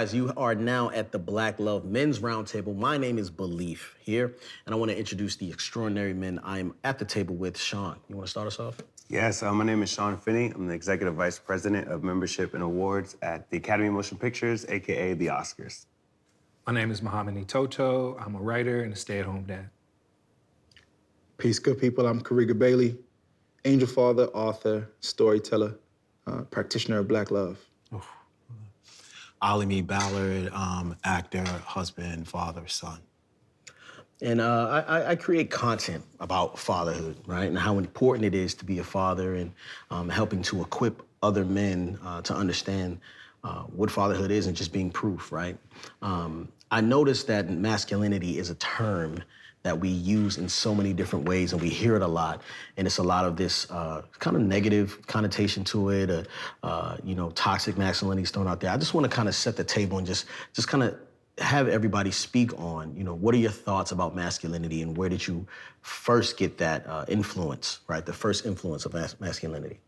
guys? You are now at the Black Love Men's Roundtable. My name is Belief here, and I want to introduce the extraordinary men I am at the table with. Shawn, you want to start us off? Yes, my name is Shawn Finnie. I'm the Executive Vice President of Membership and Awards at the Academy of Motion Pictures, AKA the Oscars. My name is Nitito. I'm a writer and a stay-at-home dad. Peace, good people. I'm Karega Bailey, angel father, author, storyteller, practitioner of Black love. Alimi Ballard, actor, husband, father, son. And I create content about fatherhood, right? And how important it is to be a father and helping to equip other men to understand what fatherhood is and just being proof, right? I noticed that masculinity is a term that we use in so many different ways, and we hear it a lot. And it's a lot of this kind of negative connotation to it, toxic masculinity is thrown out there. I just want to kind of set the table and just kind of have everybody speak on, what are your thoughts about masculinity and where did you first get that influence, right? The first influence of masculinity.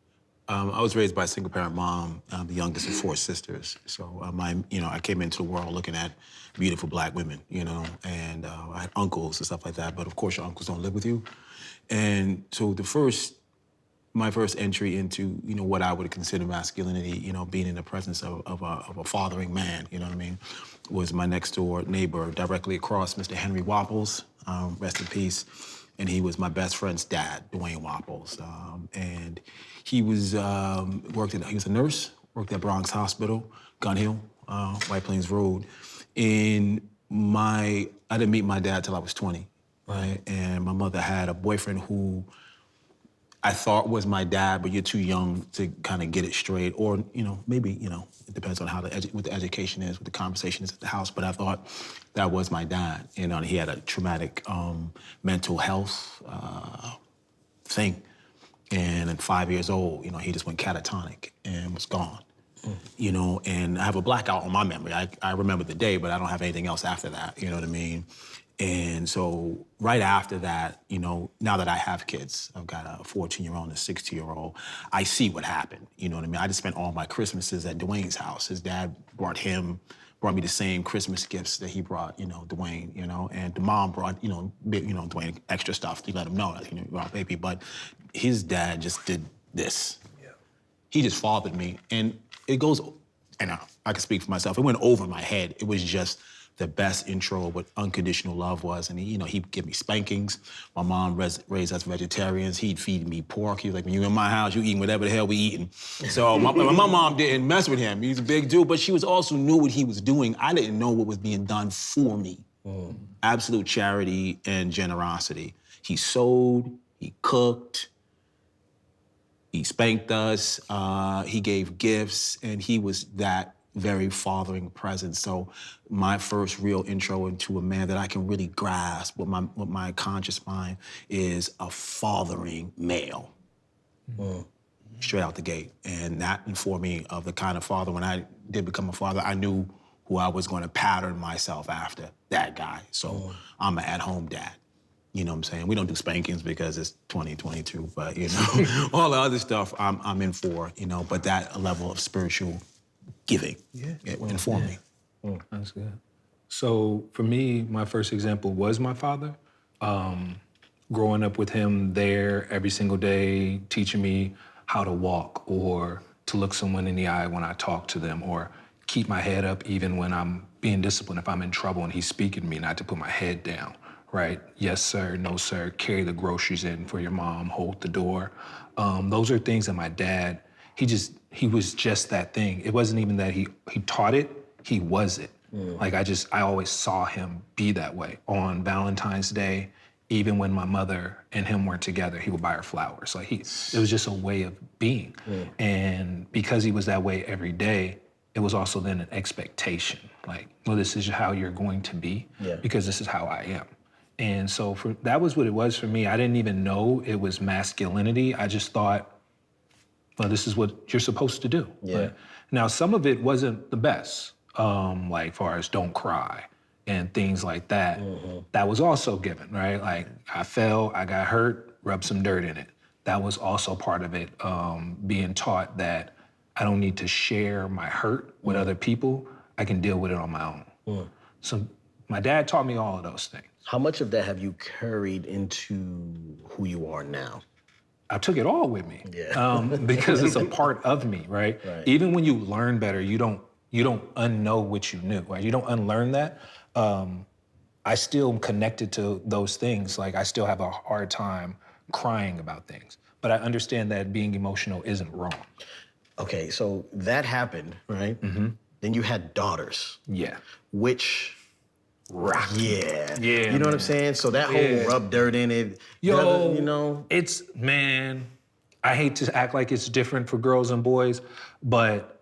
I was raised by a single-parent mom, the youngest of 4 sisters. So I came into the world looking at beautiful Black women, and I had uncles and stuff like that. But of course, your uncles don't live with you. And so my first entry into, what I would consider masculinity, being in the presence of a fathering man, was my next door neighbor directly across, Mr. Henry Wapples, rest in peace. And he was my best friend's dad, Dwayne Wapples. And he was he was a nurse, worked at Bronx Hospital, Gun Hill, White Plains Road. And I didn't meet my dad till I was 20, right? And my mother had a boyfriend who I thought was my dad, but you're too young to kind of get it straight. Or, maybe, it depends on what the education is, what the conversation is at the house. But I thought that was my dad. And he had a traumatic mental health thing. And at 5 years old, he just went catatonic and was gone. And I have a blackout on my memory. I remember the day, but I don't have anything else after that, you know what I mean? And so right after that, now that I have kids, I've got a 14-year-old and a 16-year-old, I see what happened, you know what I mean? I just spent all my Christmases at Dwayne's house. His dad brought me the same Christmas gifts that he brought, Dwayne, and the mom brought, Dwayne extra stuff to let him know that, you're our baby. But his dad just did this. Yeah. He just fathered me. And it goes, and I can speak for myself, it went over my head. It was just the best intro of what unconditional love was. And he'd give me spankings. My mom raised us vegetarians. He'd feed me pork. He was like, when you're in my house, you eating whatever the hell we eating. So my mom didn't mess with him. He's a big dude, but she was also knew what he was doing. I didn't know what was being done for me. Absolute charity and generosity. He sewed, he cooked, he spanked us, he gave gifts, and he was that very fathering presence. So my first real intro into a man that I can really grasp with my conscious mind is a fathering male. Straight out the gate. And that informed me of the kind of father, when I did become a father, I knew who I was going to pattern myself after, that guy. So I'm an at-home dad. You know what I'm saying? We don't do spankings because it's 2022, but all the other stuff I'm in for, but that level of spiritual giving, it informed me. That's good. So for me, my first example was my father. Growing up with him there every single day, teaching me how to walk or to look someone in the eye when I talk to them, or keep my head up even when I'm being disciplined. If I'm in trouble and he's speaking to me, not to put my head down, right? Yes, sir, no, sir, carry the groceries in for your mom, hold the door. Those are things that my dad, he was just that thing. It wasn't even that he taught it, he was it. Like I always saw him be that way. On Valentine's Day, even when my mother and him weren't together, he would buy her flowers. Like it was just a way of being. And because he was that way every day, it was also then an expectation. Like, well, this is how you're going to be because this is how I am. And so that was what it was for me. I didn't even know it was masculinity. I just thought, well, this is what you're supposed to do. Yeah. Right? Now, some of it wasn't the best, like far as don't cry and things like that. That was also given, right? Like I fell, I got hurt, rub some dirt in it. That was also part of it, being taught that I don't need to share my hurt with other people. I can deal with it on my own. So my dad taught me all of those things. How much of that have you carried into who you are now? I took it all with me. Yeah. Because it's a part of me, right? Even when you learn better, you don't unknow what you knew, right? You don't unlearn that. I still am connected to those things. Like I still have a hard time crying about things, but I understand that being emotional isn't wrong. Okay, so that happened, right? Mm-hmm. Then you had daughters. Yeah. Which, Rock. yeah. Yeah, You know what I'm saying? So that whole rub dirt in it, you know? It's, man, I hate to act like it's different for girls and boys, but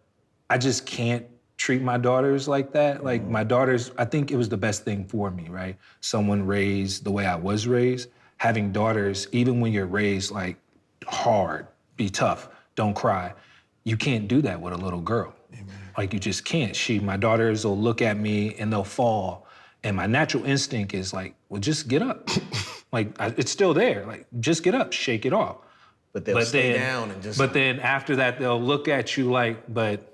I just can't treat my daughters like that. Like my daughters, I think it was the best thing for me, right? Someone raised the way I was raised. Having daughters, even when you're raised like hard, be tough, don't cry, you can't do that with a little girl. Amen. Like you just can't. My daughters will look at me and they'll fall. And my natural instinct is like, well, just get up. It's still there. Like, just get up, shake it off. But they'll stay down and just... But then after that, they'll look at you like, but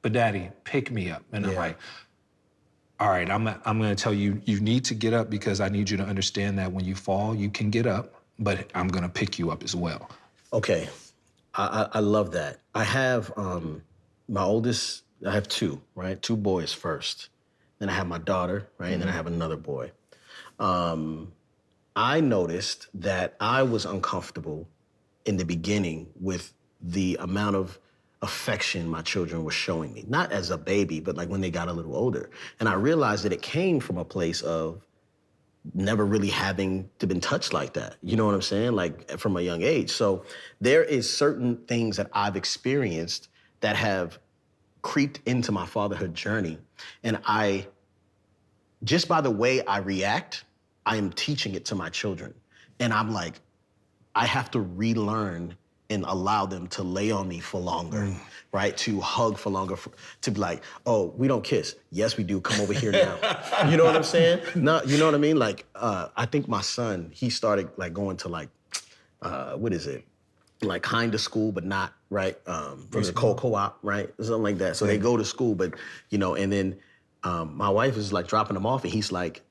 daddy, pick me up. And I'm like, all right, I'm gonna tell you, you need to get up because I need you to understand that when you fall, you can get up, but I'm gonna pick you up as well. Okay, I love that. I have my oldest, I have two, right? Two boys first. Then I have my daughter, right? And then I have another boy. I noticed that I was uncomfortable in the beginning with the amount of affection my children were showing me. Not as a baby, but like when they got a little older. And I realized that it came from a place of never really having to been touched like that. You know what I'm saying? Like from a young age. So there is certain things that I've experienced that have creeped into my fatherhood journey. And just by the way I react, I am teaching it to my children. And I'm like, I have to relearn and allow them to lay on me for longer, right? To hug for longer, to be like, oh, we don't kiss. Yes, we do. Come over here now. You know what I'm saying? No, you know what I mean? Like, I think my son, he started like going to like, what is it? Like kind of school, but not, right? From the co-op, right? Something like that. So they go to school, but, you know, and then my wife is like dropping him off and he's like,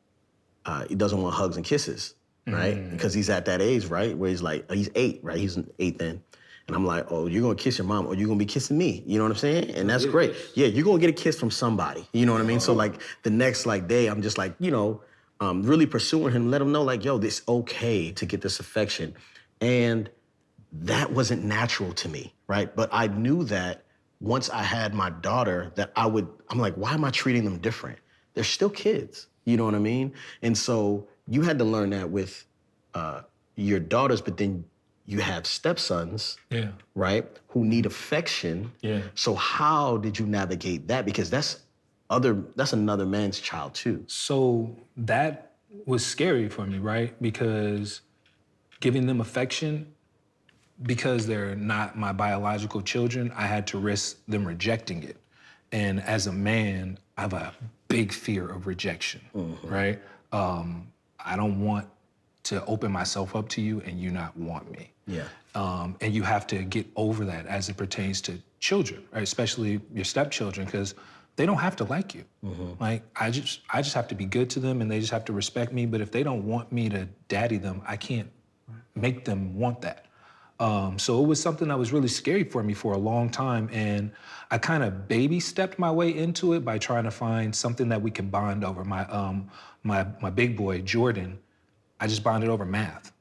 he doesn't want hugs and kisses, right? Because he's at that age, right? Where he's like, he's 8, right? He's 8 then. And I'm like, oh, you're gonna kiss your mom or you're gonna be kissing me. You know what I'm saying? And that's great. Yeah, you're gonna get a kiss from somebody. You know what I mean? So like the next like day, I'm just like, you know, really pursuing him, let him know like, yo, it's okay to get this affection. And that wasn't natural to me, right? But I knew that once I had my daughter that I'm like, why am I treating them different? They're still kids, you know what I mean? And so you had to learn that with your daughters, but then you have stepsons, right, who need affection. Yeah. So how did you navigate that? Because that's another man's child too. So that was scary for me, right? Because giving them affection, because they're not my biological children, I had to risk them rejecting it. And as a man, I have a big fear of rejection, right? I don't want to open myself up to you and you not want me. Yeah. And you have to get over that as it pertains to children, right? Especially your stepchildren, because they don't have to like you. Like I just have to be good to them and they just have to respect me. But if they don't want me to daddy them, I can't make them want that. So it was something that was really scary for me for a long time. And I kind of baby stepped my way into it by trying to find something that we can bond over. My big boy, Jordan, I just bonded over math.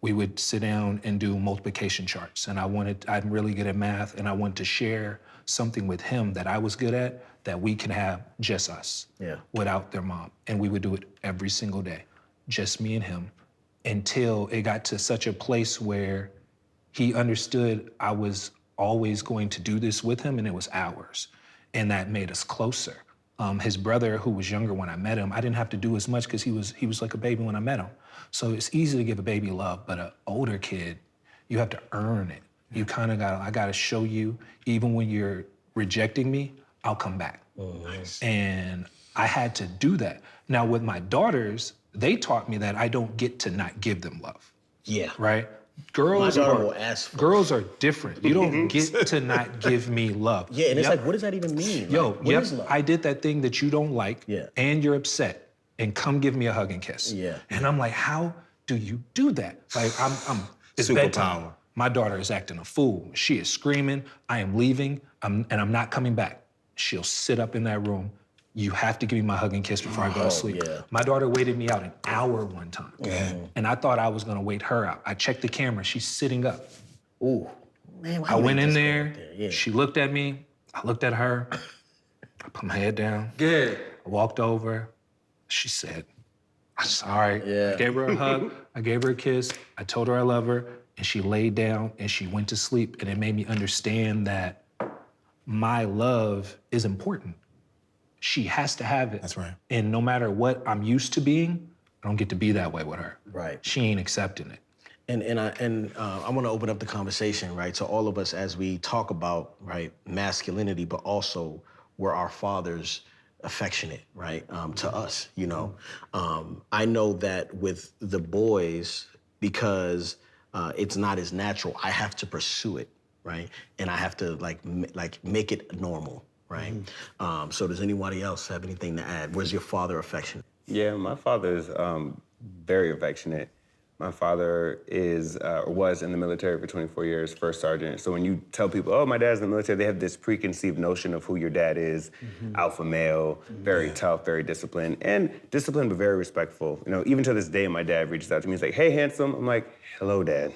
We would sit down and do multiplication charts. And I'm really good at math and I wanted to share something with him that I was good at that we can have just us without their mom. And we would do it every single day, just me and him, until it got to such a place where he understood I was always going to do this with him and it was ours. And that made us closer. His brother, who was younger when I met him, I didn't have to do as much because he was like a baby when I met him. So it's easy to give a baby love, but an older kid, you have to earn it. You kind of I gotta show you, even when you're rejecting me, I'll come back. Nice. And I had to do that. Now with my daughters, they taught me that I don't get to not give them love. Yeah. Right? Girls My daughter are will ask for girls are different. You don't get to not give me love. Yeah, and it's Yep. like, what does that even mean? Yo, Like, what yep, is love? I did that thing that you don't like, Yeah. and you're upset, and come give me a hug and kiss. Yeah. And I'm like, how do you do that? Like, it's bedtime. Superpower. My daughter is acting a fool. She is screaming, I am leaving, and I'm not coming back. She'll sit up in that room. You have to give me my hug and kiss before I go to sleep. yeah. My daughter waited me out an hour one time. And I thought I was gonna wait her out. I checked the camera, she's sitting up. Ooh, man, why I you went make in this there, go up Yeah. she looked at me, I looked at her, I put my head down. Good. I walked over, she said, I'm sorry. Yeah. I gave her a hug, I gave her a kiss, I told her I love her, and she laid down and she went to sleep, and it made me understand that my love is important. She has to have it. That's right. And no matter what I'm used to being, I don't get to be that way with her. Right. She ain't accepting it. And I want to open up the conversation, right, to all of us as we talk about, right, masculinity, but also were our fathers affectionate, right, to us, you know. I know that with the boys, because it's not as natural, I have to pursue it, right, and I have to like make it normal, right. So does anybody else have anything to add? Where's your father affectionate? Yeah, my father's very affectionate. My father was in the military for 24 years, first sergeant. So when you tell people, oh, my dad's in the military, they have this preconceived notion of who your dad is. Alpha male, very tough, very disciplined. And disciplined, but very respectful. You know, even to this day, my dad reaches out to me. He's like, hey, handsome. I'm like, hello, Dad.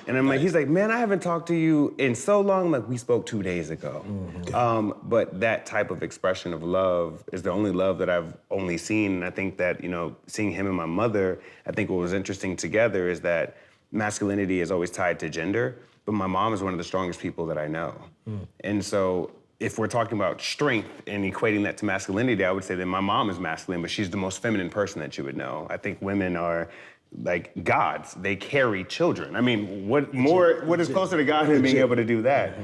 And I'm like, he's like, man, I haven't talked to you in so long. I'm like, we spoke 2 days ago. But that type of expression of love is the only love that I've only seen. And I think that, you know, seeing him and my mother, I think what was interesting together is that masculinity is always tied to gender, but my mom is one of the strongest people that I know. And so if we're talking about strength and equating that to masculinity, I would say that my mom is masculine, but she's the most feminine person that you would know. I think women are like gods. They carry children. I mean, what is closer to God than being able to do that?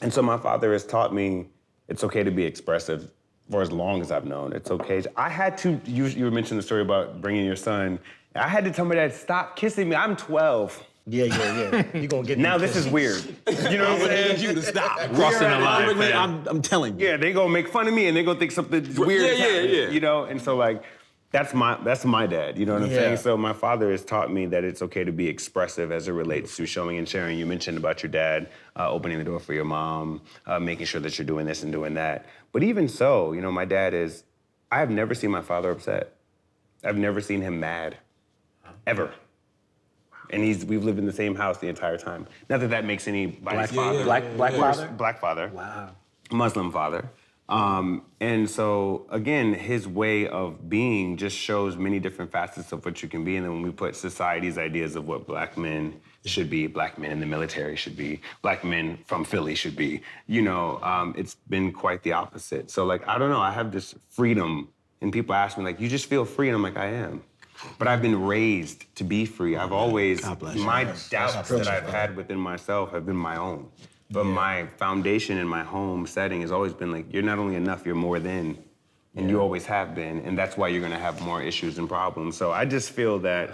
And so my father has taught me it's okay to be expressive for as long as I've known. It's okay. I had to, you were mentioning the story about bringing your son. I had to tell my dad, stop kissing me. I'm 12. Yeah. You're gonna get Now this is weird. You know what I'm saying? You to stop. Crossing the line, fam. I'm telling you. Yeah, they gonna make fun of me and they gonna think something weird is happening, you know? And so like, that's my dad, you know what I'm saying? So my father has taught me that it's okay to be expressive as it relates to showing and sharing. You mentioned about your dad opening the door for your mom, making sure that you're doing this and doing that. But even so, you know, my dad I have never seen my father upset. I've never seen him mad, ever. And we've lived in the same house the entire time. Not that that makes anybody's father. Black father? Black father. Wow. Muslim father. And so, again, his way of being just shows many different facets of what you can be. And then when we put society's ideas of what black men should be, black men in the military should be, black men from Philly should be, you know, it's been quite the opposite. So, like, I don't know, I have this freedom. And people ask me, like, you just feel free? And I'm like, I am. But I've been raised to be free. I've always, my doubts that I've had within myself have been my own. But my foundation in my home setting has always been like, you're not only enough, you're more than. And you always have been. And that's why you're gonna have more issues and problems. So I just feel that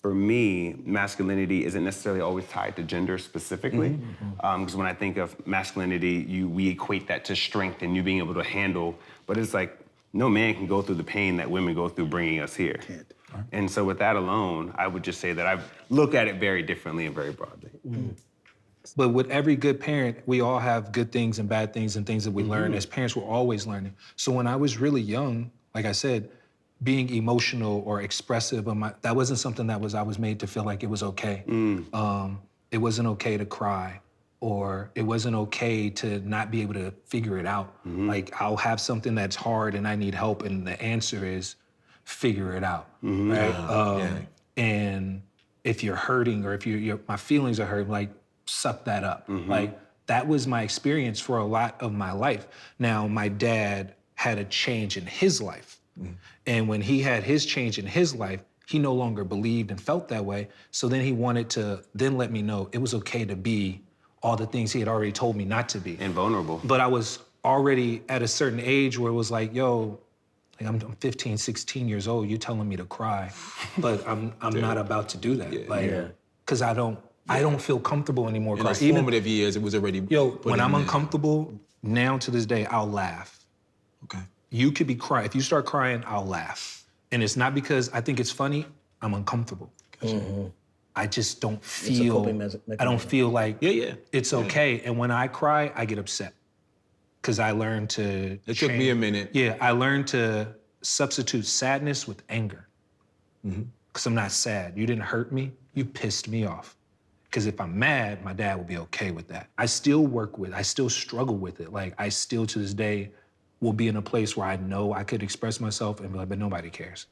for me, masculinity isn't necessarily always tied to gender specifically. Because when I think of masculinity, we equate that to strength and you being able to handle, but it's like, no man can go through the pain that women go through bringing us here. And so with that alone, I would just say that I look at it very differently and very broadly. But with every good parent, we all have good things and bad things and things that we learn. As parents, we're always learning. So when I was really young, like I said, being emotional or expressive, that wasn't something I was made to feel like it was okay. It wasn't okay to cry, or it wasn't okay to not be able to figure it out. Like, I'll have something that's hard and I need help, and the answer is figure it out, right? And if you're hurting, or if my feelings are hurt, like, suck that up. Like, that was my experience for a lot of my life. Now, my dad had a change in his life. And when he had his change in his life, he no longer believed and felt that way. So then he wanted to then let me know it was okay to be all the things he had already told me not to be. And vulnerable. But I was already at a certain age where it was like, yo, Like I'm 15, 16 years old. You're telling me to cry, but I'm not about to do that. Because I don't feel comfortable anymore. In those crying. formative years, it was already When I'm there. uncomfortable, now to this day, I'll laugh. Okay. You could be crying. If you start crying, I'll laugh. And it's not because I think it's funny. I'm uncomfortable. I just don't feel. coping I don't feel like it's Yeah. okay. And when I cry, I get upset because I learned to. It took me a minute. Yeah, I learned to substitute sadness with anger. Because I'm not sad. You didn't hurt me. You pissed me off. Because if I'm mad, my dad will be okay with that. I still struggle with it. Like I still to this day will be in a place where I know I could express myself and be like, but nobody cares.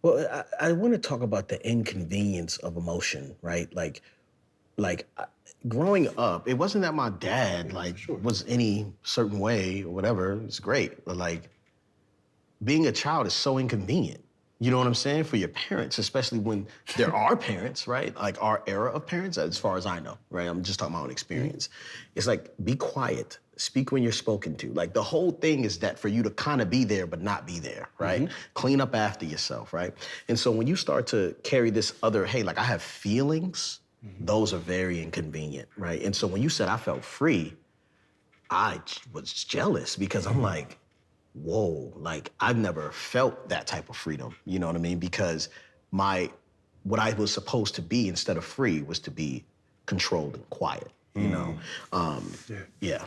Well, I want to talk about the inconvenience of emotion, right? Growing up, it wasn't that my dad was any certain way or whatever. It's great, but being a child is so inconvenient. You know what I'm saying? For your parents, especially when there are parents, right? Like our era of parents, as far as I know, right? I'm just talking my own experience. It's like, be quiet, speak when you're spoken to. Like the whole thing is that for you to kind of be there, but not be there, right? Clean up after yourself, right? And so when you start to carry this other, hey, I have feelings, those are very inconvenient, right? And so when you said I felt free, I was jealous because I'm like, whoa, I've never felt that type of freedom, you know what I mean? Because what I was supposed to be instead of free was to be controlled and quiet, you know? Yeah.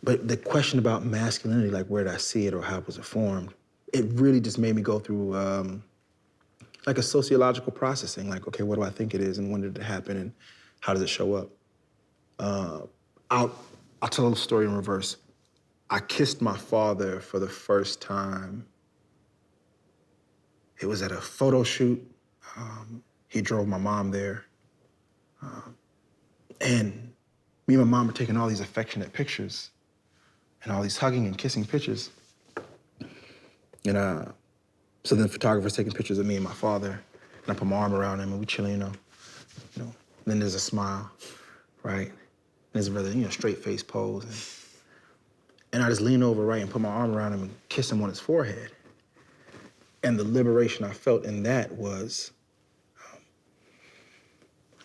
But the question about masculinity, where did I see it or how was it formed? It really just made me go through a sociological processing. Okay, what do I think it is and when did it happen and how does it show up? I'll tell the story in reverse. I kissed my father for the first time. It was at a photo shoot. He drove my mom there. And me and my mom were taking all these affectionate pictures and all these hugging and kissing pictures. And so then the photographer's taking pictures of me and my father, and I put my arm around him and we chilling, you know. And then there's a smile, right? And there's a really, straight face pose. And I just lean over, right, and put my arm around him and kiss him on his forehead. And the liberation I felt in that was,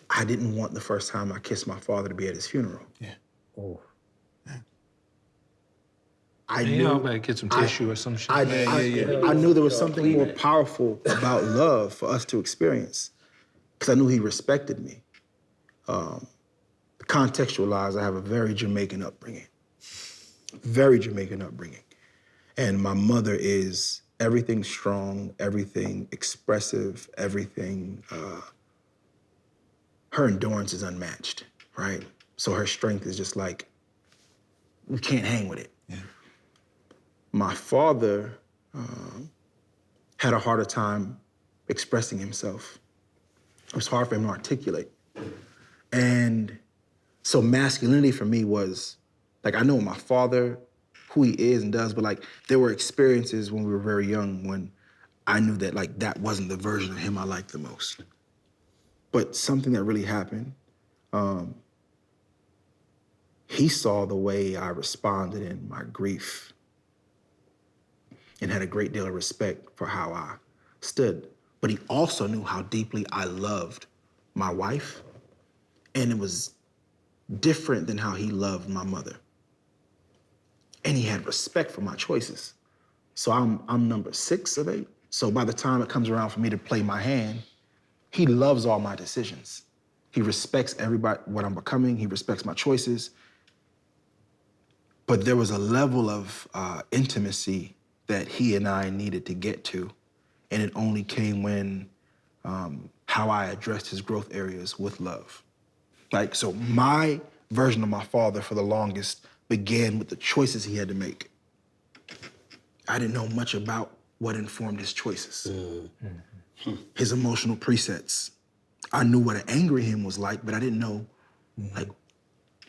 I didn't want the first time I kissed my father to be at his funeral. Yeah. Oh. I knew I get some tissue or some shit. I knew there was something more powerful about love for us to experience, because I knew he respected me. Contextualize, I have a very Jamaican upbringing. Very Jamaican upbringing. And my mother is everything strong, everything expressive, everything, her endurance is unmatched, right? So her strength is just we can't hang with it. Yeah. My father had a harder time expressing himself. It was hard for him to articulate. And so masculinity for me was, I know my father, who he is and does, but there were experiences when we were very young when I knew that that wasn't the version of him I liked the most. But something that really happened, he saw the way I responded in my grief and had a great deal of respect for how I stood. But he also knew how deeply I loved my wife, and it was different than how he loved my mother. And he had respect for my choices. So I'm number 6 of 8. So by the time it comes around for me to play my hand, he loves all my decisions. He respects everybody, what I'm becoming. He respects my choices. But there was a level of intimacy that he and I needed to get to. And it only came when how I addressed his growth areas with love. So my version of my father for the longest began with the choices he had to make. I didn't know much about what informed his choices. His emotional presets. I knew what an angry him was like, but I didn't know,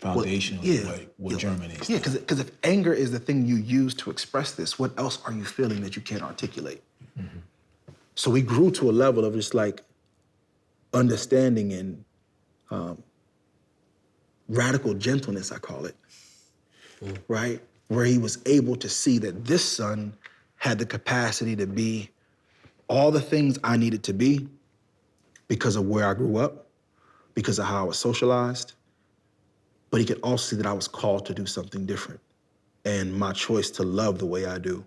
Foundationally, what germinates. Yeah, because if anger is the thing you use to express this, what else are you feeling that you can't articulate? So we grew to a level of just understanding and radical gentleness, I call it, right? Where he was able to see that this son had the capacity to be all the things I needed to be because of where I grew up, because of how I was socialized. But he could also see that I was called to do something different. And my choice to love the way I do,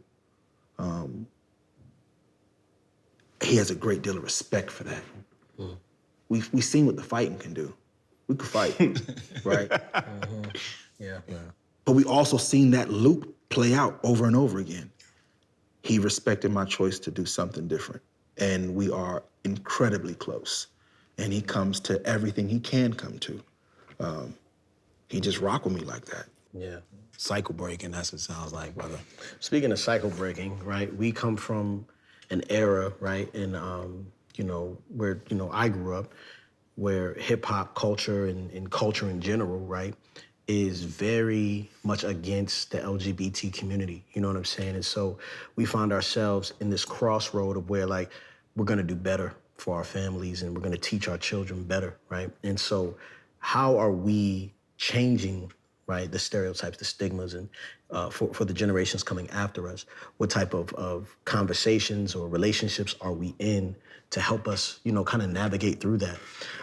he has a great deal of respect for that. We've seen what the fighting can do. We could fight, right? Yeah. But we also seen that loop play out over and over again. He respected my choice to do something different. And we are incredibly close. And he comes to everything he can come to. He just rock with me like that. Yeah. Cycle breaking, that's what it sounds like, brother. Speaking of cycle breaking, right? We come from an era, right? And where I grew up, where hip hop culture and culture in general, right, is very much against the LGBT community. You know what I'm saying? And so we find ourselves in this crossroad of where like we're gonna do better for our families and we're gonna teach our children better, right? And so how are we changing, right, the stereotypes, the stigmas, and for the generations coming after us? What type of conversations or relationships are we in to help us, kind of navigate through that?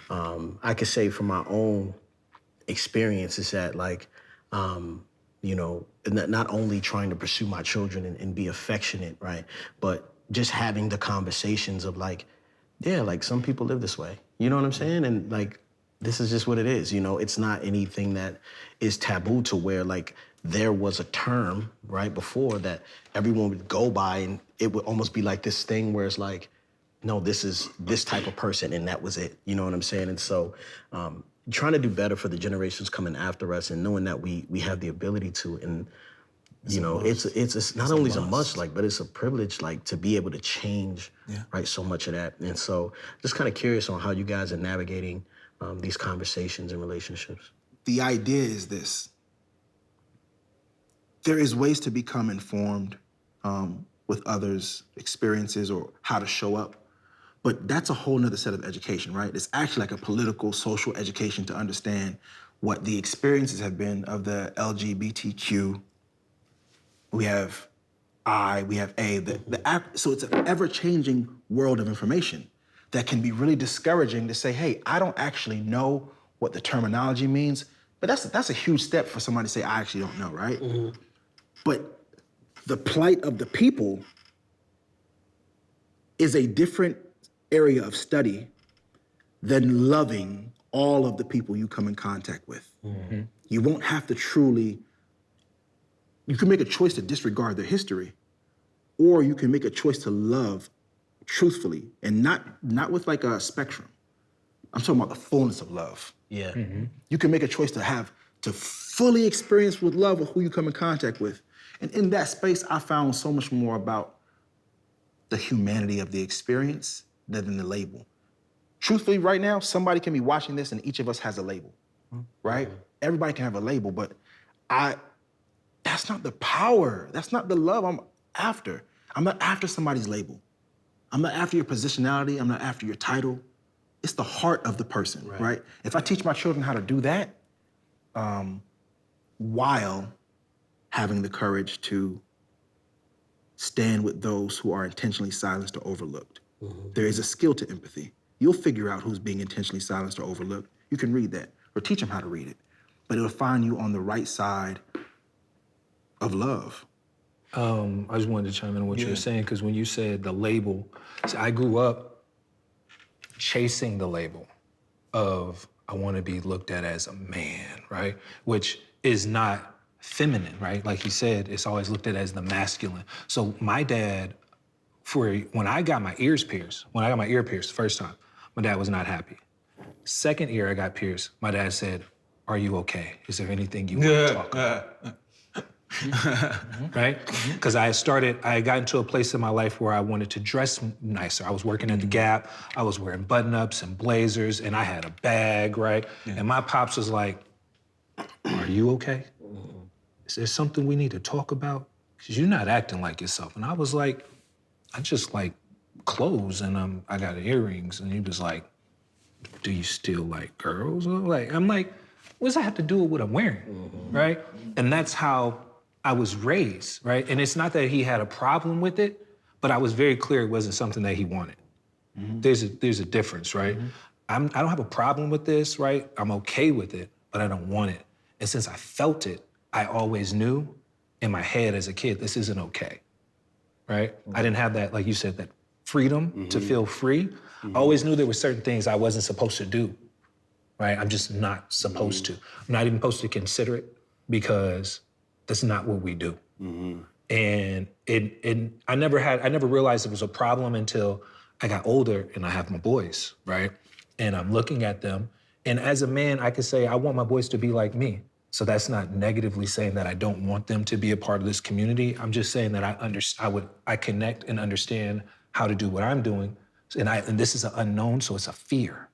I could say from my own experience is that like, not only trying to pursue my children and be affectionate, right, but just having the conversations of like, yeah, like some people live this way. You know what I'm saying? And like, this is just what it is. It's not anything that is taboo to where like there was a term right before that everyone would go by and it would almost be like this thing where it's like, no, this is this type of person and that was it. You know what I'm saying? And so trying to do better for the generations coming after us and knowing that we have the ability to, and it's not only a must, like, but it's a privilege, like, to be able to change, right, so much of that. And so just kind of curious on how you guys are navigating these conversations and relationships. The idea is this. There is ways to become informed with others' experiences or how to show up, but that's a whole nother set of education, right? It's actually like a political, social education to understand what the experiences have been of the LGBTQ. We have I, we have A, so it's an ever-changing world of information that can be really discouraging to say, hey, I don't actually know what the terminology means, but that's a huge step for somebody to say, I actually don't know, right? Mm-hmm. But the plight of the people is a different area of study than loving all of the people you come in contact with. Mm-hmm. You won't have to truly, you can make a choice to disregard their history, or you can make a choice to love truthfully and not with like a spectrum. I'm talking about the fullness of love. Yeah. Mm-hmm. You can make a choice to fully experience with love with who you come in contact with. And in that space, I found so much more about the humanity of the experience than the label. Truthfully, right now, somebody can be watching this and each of us has a label, right? Mm-hmm. Everybody can have a label, but that's not the power. That's not the love I'm after. I'm not after somebody's label. I'm not after your positionality. I'm not after your title. It's the heart of the person, right? If I teach my children how to do that, while having the courage to stand with those who are intentionally silenced or overlooked. Mm-hmm. There is a skill to empathy. You'll figure out who's being intentionally silenced or overlooked. You can read that or teach them how to read it, but it'll find you on the right side of love. I just wanted to chime in on what you were saying, because when you said the label, so I grew up chasing the label of I want to be looked at as a man, right? Which is not feminine, right? Like he said, it's always looked at as the masculine. So my dad, when I got my ear pierced the first time, my dad was not happy. Second ear I got pierced, my dad said, "Are you okay? Is there anything you want to talk about?" Right? Because I got into a place in my life where I wanted to dress nicer. I was working at the Gap, I was wearing button-ups and blazers, and I had a bag, right? Yeah. And my pops was like, "Are you okay? Is there something we need to talk about? Because you're not acting like yourself." And I was like, "I just like clothes and I got earrings." And he was like, "Do you still like girls?" I'm like, what does that have to do with what I'm wearing, right? And that's how I was raised, right? And it's not that he had a problem with it, but I was very clear it wasn't something that he wanted. There's a difference, right? I don't have a problem with this, right? I'm okay with it, but I don't want it. And since I felt it, I always knew in my head as a kid, this isn't okay, right? I didn't have that, like you said, that freedom to feel free. I always knew there were certain things I wasn't supposed to do, right? I'm just not supposed to. I'm not even supposed to consider it because that's not what we do. And I never realized it was a problem until I got older and I have my boys, right? And I'm looking at them. And as a man, I could say, I want my boys to be like me. So that's not negatively saying that I don't want them to be a part of this community. I'm just saying that I connect and understand how to do what I'm doing. And this is an unknown, so it's a fear.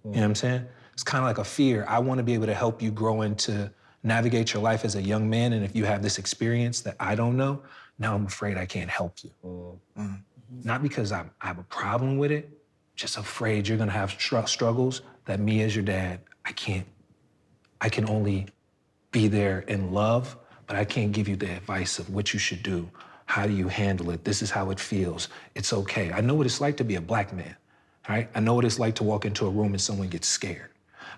You know what I'm saying? It's kind of like a fear. I want to be able to help you grow into navigate your life as a young man. And if you have this experience that I don't know, now I'm afraid I can't help you. Not because I have a problem with it, just afraid you're gonna have struggles that me as your dad, I can only be there in love, but I can't give you the advice of what you should do. How do you handle it? This is how it feels. It's okay. I know what it's like to be a black man, right? I know what it's like to walk into a room and someone gets scared.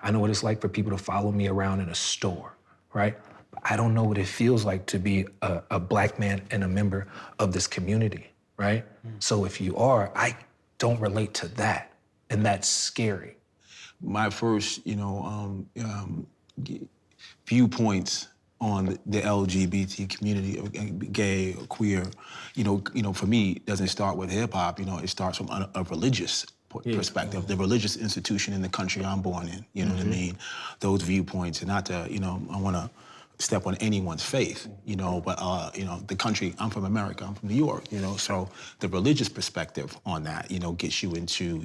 I know what it's like for people to follow me around in a store, right? But I don't know what it feels like to be a black man and a member of this community, right? So if you are, I don't relate to that, and that's scary. My first, viewpoints on the LGBT community, gay or queer, for me, it doesn't start with hip hop. It starts from a religious perspective, the religious institution in the country I'm born in. You know what I mean? Those viewpoints, and not to, I want to step on anyone's faith, but the country, I'm from America, I'm from New York, so the religious perspective on that, gets you into,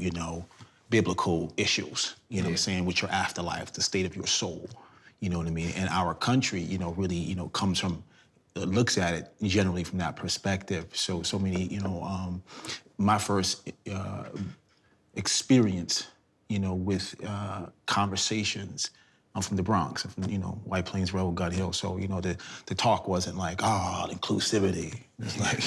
biblical issues, what I'm saying, with your afterlife, the state of your soul, you know what I mean? And our country, really, comes from, looks at it generally from that perspective. So many, my first experience, with conversations. I'm from the Bronx, I'm from, White Plains Road, Gut Hill. So, the talk wasn't like, inclusivity. It's like,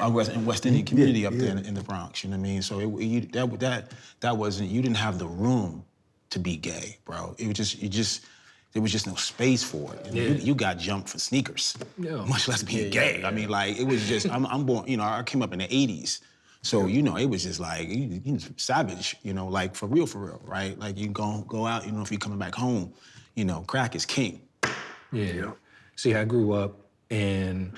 I'm in West Indian community up there in the Bronx, you know what I mean? So that wasn't, you didn't have the room to be gay, bro. There was just no space for it. You got jumped for sneakers, much less being gay. I mean, like, it was just, I'm born, I came up in the 80s. So, it was just like, you savage, like for real, right? Like you go out, if you're coming back home, crack is king. Yeah. See, I grew up and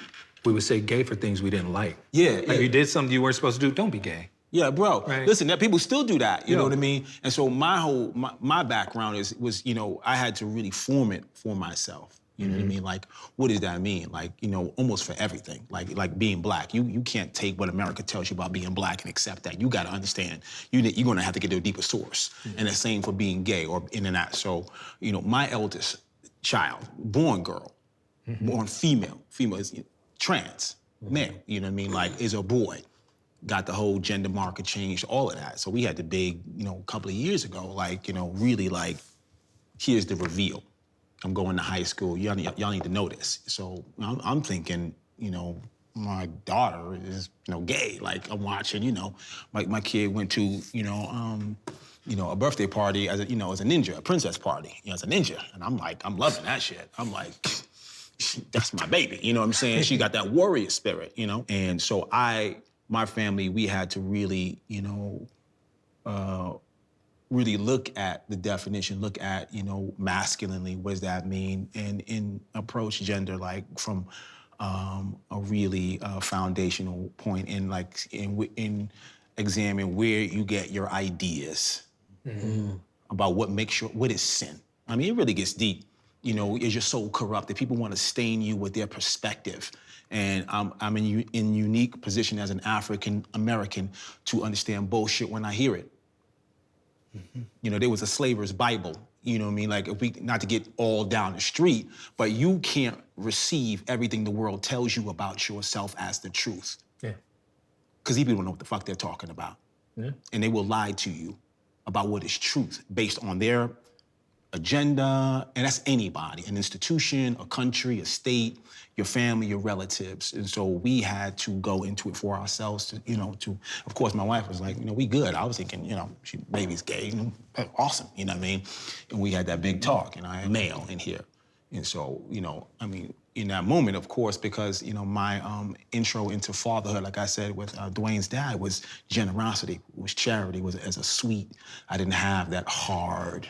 we would say gay for things we didn't like. Yeah. Like you did something you weren't supposed to do, don't be gay. Yeah, bro. Right. Listen, that people still do that, you know what I mean? And so my background was, I had to really form it for myself. You know what I mean? Like, what does that mean? Like, almost for everything. Like being black. You can't take what America tells you about being black and accept that. You got to understand. You're gonna have to get to a deeper source. And the same for being gay or in and out. So, my eldest child, born girl, born female is trans, male. You know what I mean? Like, is a boy. Got the whole gender marker changed, all of that. So we had the big, a couple of years ago, like, really like, here's the reveal. I'm going to high school. Y'all need to know this. So I'm thinking, my daughter is, gay. Like I'm watching, my kid went to, a birthday party as a ninja, a princess party, as a ninja. And I'm like, I'm loving that shit. I'm like, that's my baby. You know what I'm saying? She got that warrior spirit, And so my family, we had to really, really look at the definition, look at, masculinely, what does that mean? And approach gender like from a really foundational point and like in examine where you get your ideas about what is sin. I mean, it really gets deep. Is your soul corrupted? People want to stain you with their perspective. And I'm in unique position as an African American to understand bullshit when I hear it. There was a slaver's Bible, you know what I mean? Like, not to get all down the street, but you can't receive everything the world tells you about yourself as the truth. Yeah. Because people don't know what the fuck they're talking about. Yeah. And they will lie to you about what is truth based on their agenda, and that's anybody, an institution, a country, a state, your family, your relatives. And so we had to go into it for ourselves to, of course, my wife was like, we good. I was thinking, baby's gay, awesome, you know what I mean? And we had that big talk, and I had male in here. And so, in that moment, of course, because, my intro into fatherhood, like I said, with Dwayne's dad was generosity, was charity, was as a sweet. I didn't have that hard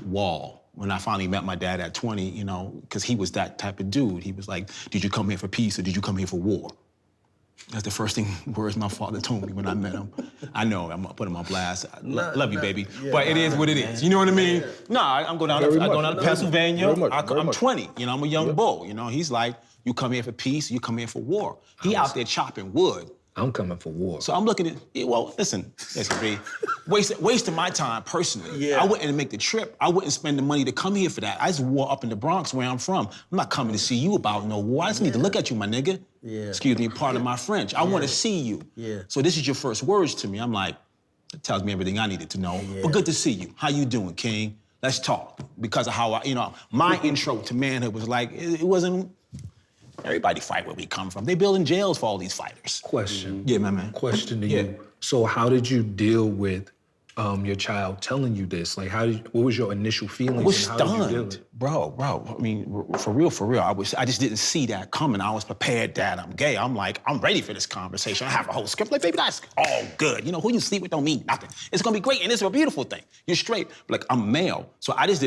wall. When I finally met my dad at 20, because he was that type of dude. He was like, did you come here for peace or did you come here for war? That's the first words my father told me when I met him. I know, I'm gonna put him on blast. Love you, baby. But it is what it is. You know what I mean? I'm going down to Pennsylvania. I'm 20. I'm a young bull. He's like, you come here for peace, you come here for war. He out there chopping wood. I'm coming for war. So I'm looking at, listen, B, wasting my time personally. Yeah. I wouldn't make the trip. I wouldn't spend the money to come here for that. I just war up in the Bronx where I'm from. I'm not coming to see you about no war. I just need to look at you, my nigga. Yeah. Excuse me, pardon my French. I want to see you. Yeah. So this is your first words to me. I'm like, it tells me everything I needed to know. Yeah. But good to see you. How you doing, King? Let's talk. Because of how my intro to manhood was like, it wasn't, everybody fight where we come from. They building jails for all these fighters. Question. Yeah, my man. Question to you. So how did you deal with your child telling you this? Like, what was your initial feelings? I was and how stunned, did you deal with it? Bro. I mean, for real. I just didn't see that coming. I was prepared that I'm gay. I'm like, I'm ready for this conversation. I have a whole script. Like, baby, that's all good. Who you sleep with don't mean nothing. It's gonna be great, and it's a beautiful thing. You're straight. Like, I'm male. So I just,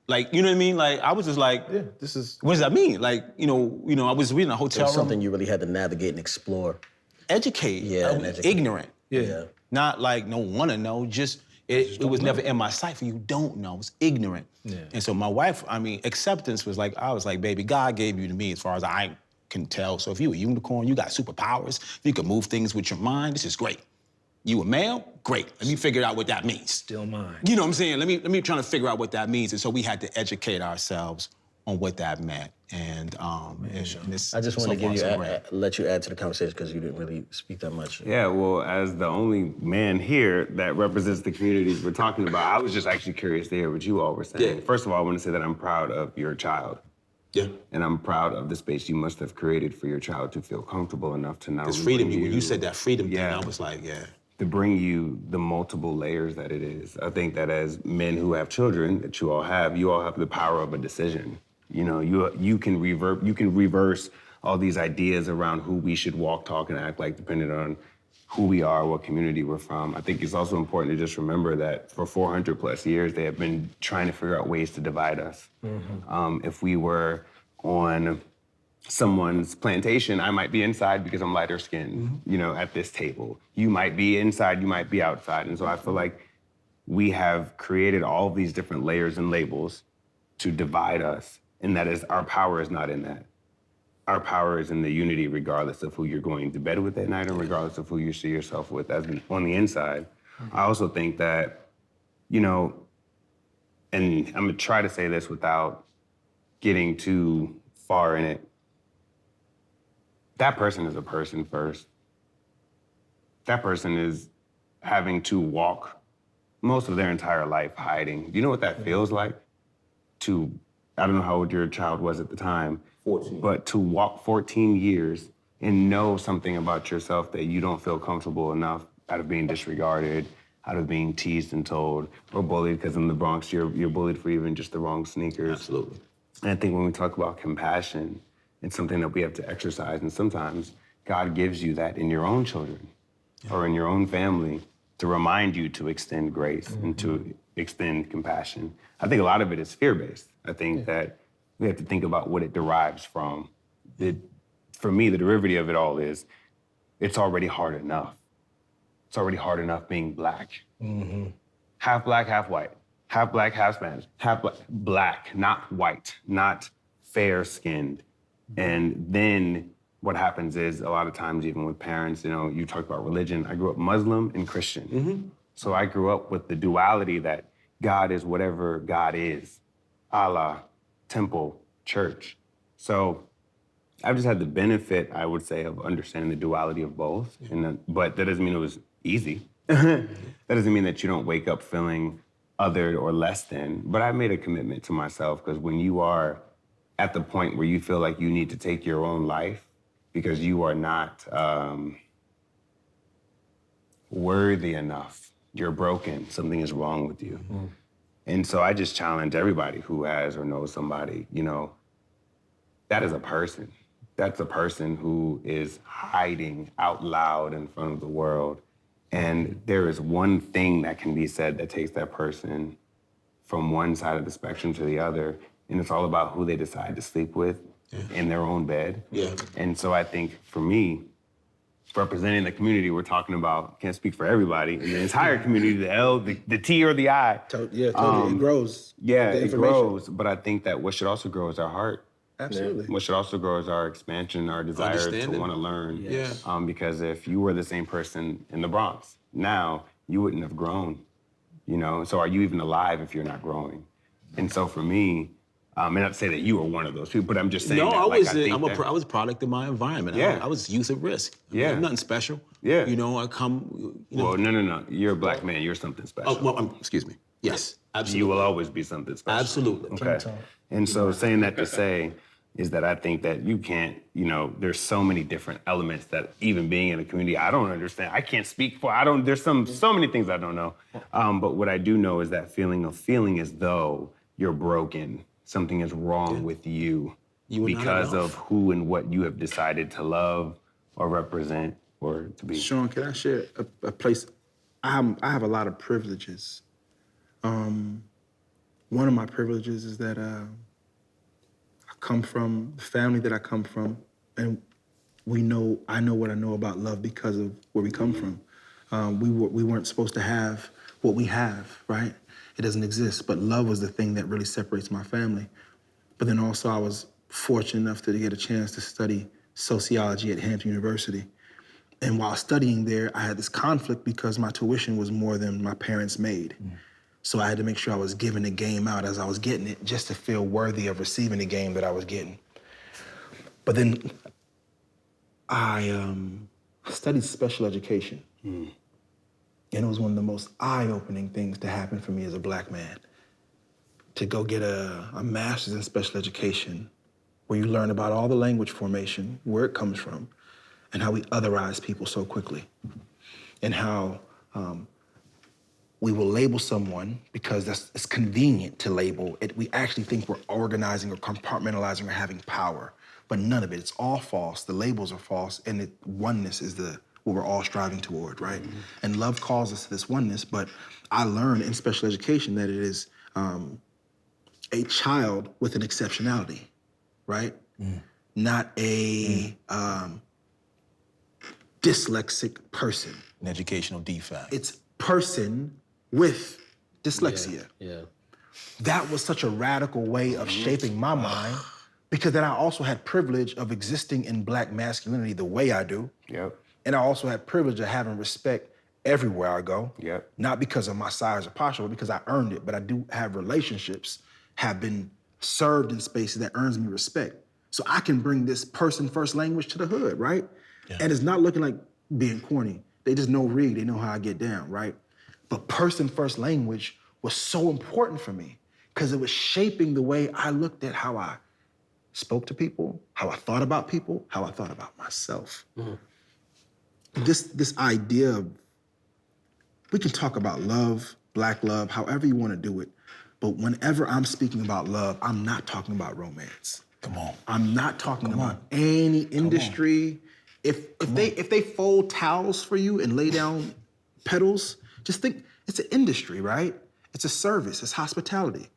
like, you know what I mean? Like, I was just like, Yeah, this is... What does that mean? Like, I was reading a hotel room. Something you really had to navigate and explore. Educate. Ignorant. Yeah. Not like no wanna know, just it was never in my sight for you don't know. It's ignorant. Yeah. And so my wife, acceptance was like, I was like, baby, God gave you to me as far as I can tell. So if you a unicorn, you got superpowers, if you can move things with your mind, this is great. You a male? Great. Let me figure out what that means. Still mine. You know what I'm saying? Let me try to figure out what that means. And so we had to educate ourselves on what that meant. And I just want to let you add to the conversation because you didn't really speak that much. Yeah, well, as the only man here that represents the communities we're talking about, I was just actually curious to hear what you all were saying. Yeah. First of all, I want to say that I'm proud of your child. Yeah. And I'm proud of the space you must have created for your child to feel comfortable enough to not This freedom, when you said that freedom thing, I was like, to bring you the multiple layers that it is. I think that as men who have children, that you all have the power of a decision. You can reverse all these ideas around who we should walk, talk, and act like, depending on who we are, what community we're from. I think it's also important to just remember that for 400 plus years, they have been trying to figure out ways to divide us. Mm-hmm. If we were on someone's plantation, I might be inside because I'm lighter skinned, at this table. You might be inside, you might be outside. And so I feel like we have created all of these different layers and labels to divide us. And that is, our power is not in that. Our power is in the unity regardless of who you're going to bed with at night and regardless of who you see yourself with as on the inside. Mm-hmm. I also think that, and I'm gonna try to say this without getting too far in it, that person is a person first. That person is having to walk most of their entire life hiding. Do you know what that feels like? I don't know how old your child was at the time, 14. But to walk 14 years and know something about yourself that you don't feel comfortable enough out of being disregarded, out of being teased and told, or bullied, because in the Bronx, you're bullied for even just the wrong sneakers. Absolutely. And I think when we talk about compassion, it's something that we have to exercise, and sometimes God gives you that in your own children or in your own family to remind you to extend grace and to extend compassion. I think a lot of it is fear-based. I think that we have to think about what it derives from. For me, the derivative of it all is, it's already hard enough. It's already hard enough being Black. Mm-hmm. Half Black, half white. Half Black, half Spanish. Half Black, not white, not fair-skinned. And then what happens is, a lot of times, even with parents, you talk about religion. I grew up Muslim and Christian. Mm-hmm. So I grew up with the duality that God is whatever God is. Allah, temple, church. So I've just had the benefit, I would say, of understanding the duality of both. But that doesn't mean it was easy. That doesn't mean that you don't wake up feeling othered or less than, but I made a commitment to myself because when you are at the point where you feel like you need to take your own life because you are not worthy enough, you're broken, something is wrong with you. And so I just challenge everybody who has or knows somebody, you know, that is a person. That's a person who is hiding out loud in front of the world. And there is one thing that can be said that takes that person from one side of the spectrum to the other. And it's all about who they decide to sleep with in their own bed. Yeah. And so I think for me, representing the community, we're talking about, can't speak for everybody, in the entire community, the L, the T, or the I. Totally, it grows. Yeah, the it grows, but I think that what should also grow is our heart. Absolutely. What should also grow is our expansion, our desire to Understanding. want to learn. Yeah. Because if you were the same person in the Bronx, now you wouldn't have grown, you know? So are you even alive if you're not growing? And so for me, and not to say that you were one of those people, but I'm just saying No, that, I like, was. I think I was a product of my environment. Yeah. I was youth at risk. I mean, Yeah. I'm nothing special. Yeah. You know, I come. You know, Well, no. You're a black man. You're something special. excuse me. Yes, absolutely. You will always be something special. Absolutely. Okay. And so saying that to say is that I think that you can't, you know, there's so many different elements that even being in a community, I don't understand. I can't speak for, there's so many things I don't know. But what I do know is that feeling of feeling as though you're broken, something is wrong with you You are not because enough. of who and what you have decided to love or represent or to be. Shawn, can I share a place? I have a lot of privileges. One of my privileges is that I come from the family that I come from, and I know what I know about love because of where we come from. We weren't supposed to have what we have, right? It doesn't exist, but love was the thing that really separates my family. But then also I was fortunate enough to get a chance to study sociology at Hampton University. And while studying there, I had this conflict because my tuition was more than my parents made. So I had to make sure I was giving the game out as I was getting it just to feel worthy of receiving the game that I was getting. But then I studied special education. And it was one of the most eye-opening things to happen for me as a black man. To go get a master's in special education where you learn about all the language formation, where it comes from, and how we otherize people so quickly. And how we will label someone because it's convenient to label it. We actually think we're organizing or compartmentalizing or having power, but none of it. It's all false. The labels are false, and oneness is what we're all striving toward, right? And love calls us to this oneness, but I learned in special education that it is a child with an exceptionality, right? Not a dyslexic person. An educational defect. It's person with dyslexia. Yeah. That was such a radical way of shaping my mind because then I also had privilege of existing in black masculinity the way I do. Yep. And I also had privilege of having respect everywhere I go. Yep. Not because of my size or posture, but because I earned it. But I do have relationships, have been served in spaces that earns me respect. So I can bring this person first language to the hood, right? Yeah. And it's not looking like being corny. They just know read, they know how I get down, right? But person first language was so important for me because it was shaping the way I looked at how I spoke to people, how I thought about people, how I thought about myself. This idea of, we can talk about love, black love, however you want to do it, but whenever I'm speaking about love, I'm not talking about romance. Come on. I'm not talking about any industry. If they fold towels for you and lay down petals, just think it's an industry, right? It's a service, it's hospitality.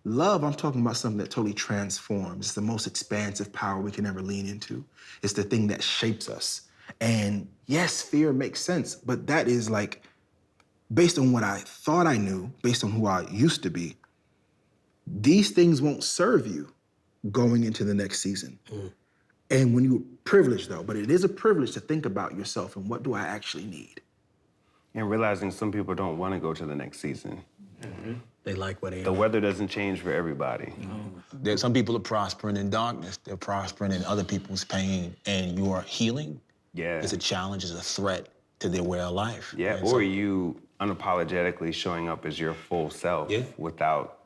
Love, I'm talking about something that totally transforms. It's the most expansive power we can ever lean into. It's the thing that shapes us. And yes, fear makes sense, but that is like, based on what I thought I knew, based on who I used to be, these things won't serve you going into the next season. And when you're privileged though, but it is a privilege to think about yourself and what do I actually need? And realizing some people don't want to go to the next season. They like what they The weather doesn't change for everybody. Some people are prospering in darkness. They're prospering in other people's pain, and your healing Yeah. is a challenge, is a threat to their way of life. Yeah, And or so- you unapologetically showing up as your full self without,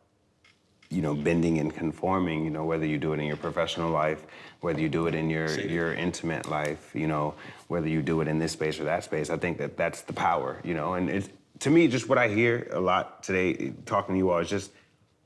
bending and conforming, whether you do it in your professional life, whether you do it in your intimate life, whether you do it in this space or that space. I think that's the power, and it's, to me, just what I hear a lot today talking to you all is just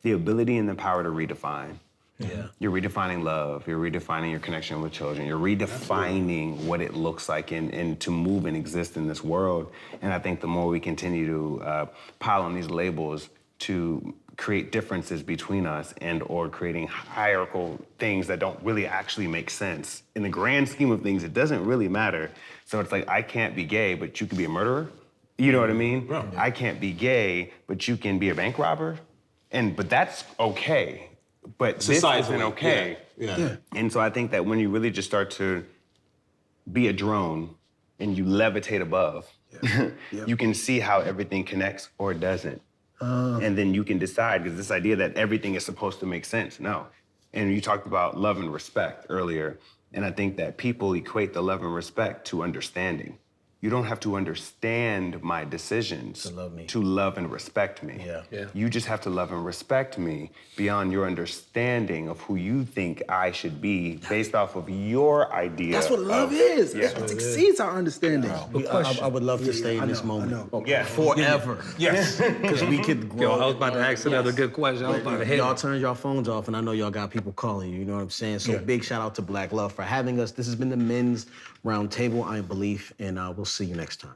the ability and the power to redefine. Yeah. You're redefining love, you're redefining your connection with children, you're redefining what it looks like and to move and exist in this world. And I think the more we continue to pile on these labels to create differences between us and or creating hierarchical things that don't really actually make sense. In the grand scheme of things, it doesn't really matter. So it's like, I can't be gay, but you can be a murderer. You know what I mean? Right. I can't be gay, but you can be a bank robber. But that's okay. But this isn't okay. Yeah. And so I think that when you really just start to be a drone and you levitate above, you can see how everything connects or it doesn't. And then you can decide, because this idea that everything is supposed to make sense, no. And you talked about love and respect earlier, and I think that people equate the love and respect to understanding. You don't have to understand my decisions to love me, to love and respect me. You just have to love and respect me beyond your understanding of who you think I should be based off of your idea. That's what love is. It exceeds our understanding. I would love to stay in this moment forever. Yes. Because we could grow. I was about to ask another good question. I was about to hit y'all turn your phones off, and I know y'all got people calling you, you know what I'm saying? So big shout out to Black Love for having us. This has been the Men's Roundtable. I am Belief, and we'll see you next time.